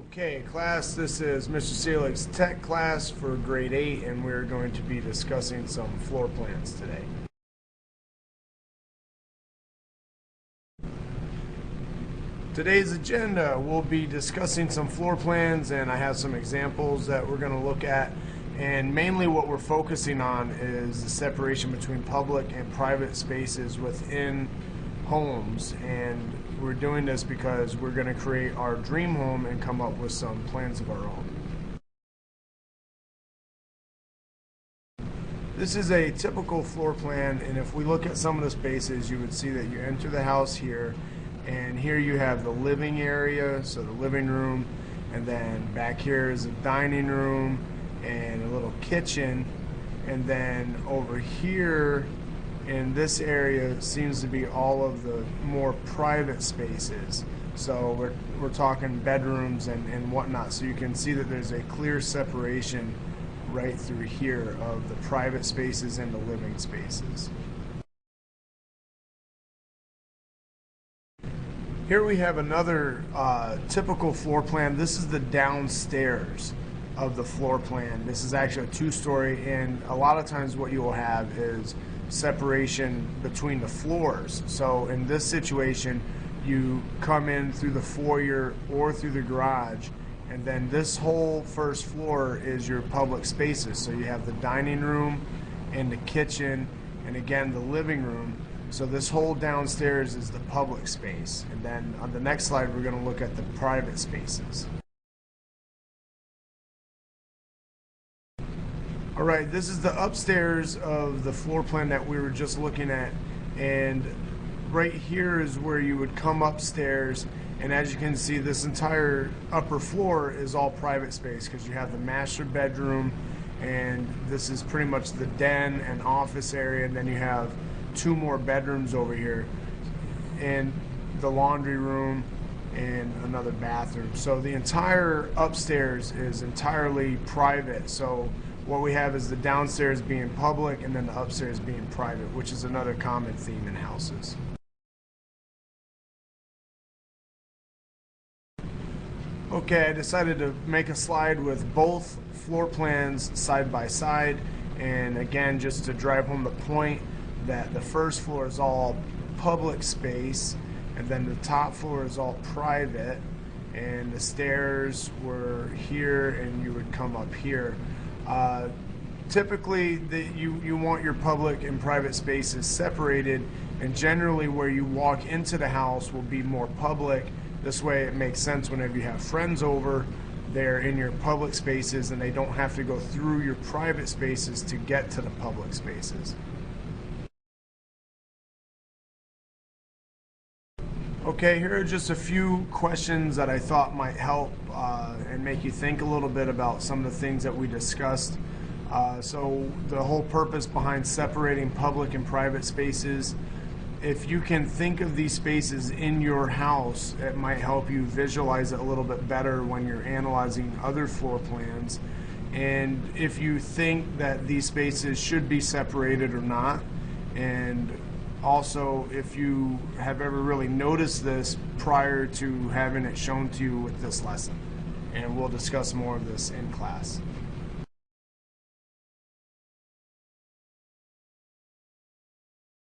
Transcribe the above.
Okay, class, this is Mr. Selig's tech class for grade 8, and we're going to be discussing some floor plans today. Today's agenda, we'll be discussing some floor plans, and I have some examples that we're going to look at. And mainly what we're focusing on is the separation between public and private spaces within homes. And we're doing this because we're going to create our dream home and come up with some plans of our own. This is a typical floor plan, and if we look at some of the spaces, you would see that you enter the house here, and here you have the living area, so the living room, and then back here is a dining room and a little kitchen, and then over here in this area seems to be all of the more private spaces. So we're talking bedrooms and whatnot, so you can see that there's a clear separation right through here of the private spaces and the living spaces. Here we have another typical floor plan. This is the downstairs of the floor plan. This is actually a two-story, and a lot of times what you will have is separation between the floors. So in this situation, you come in through the foyer or through the garage, and then this whole first floor is your public spaces. So you have the dining room and the kitchen, and again the living room. So this whole downstairs is the public space. And then on the next slide, we're going to look at the private spaces. All right, this is the upstairs of the floor plan that we were just looking at. And right here is where you would come upstairs. And as you can see, this entire upper floor is all private space because you have the master bedroom, and this is pretty much the den and office area. And then you have two more bedrooms over here, and the laundry room and another bathroom. So the entire upstairs is entirely private. So what we have is the downstairs being public and then the upstairs being private, which is another common theme in houses. Okay, I decided to make a slide with both floor plans side by side, and again, just to drive home the point that the first floor is all public space, and then the top floor is all private, and the stairs were here and you would come up here. Typically you want your public and private spaces separated, and generally where you walk into the house will be more public. This way it makes sense whenever you have friends over, they're in your public spaces and they don't have to go through your private spaces to get to the public spaces. Okay, here are just a few questions that I thought might help and make you think a little bit about some of the things that we discussed. So the whole purpose behind separating public and private spaces, if you can think of these spaces in your house, it might help you visualize it a little bit better when you're analyzing other floor plans. And if you think that these spaces should be separated or not, and also if you have ever really noticed this prior to having it shown to you with this lesson. And we'll discuss more of this in class.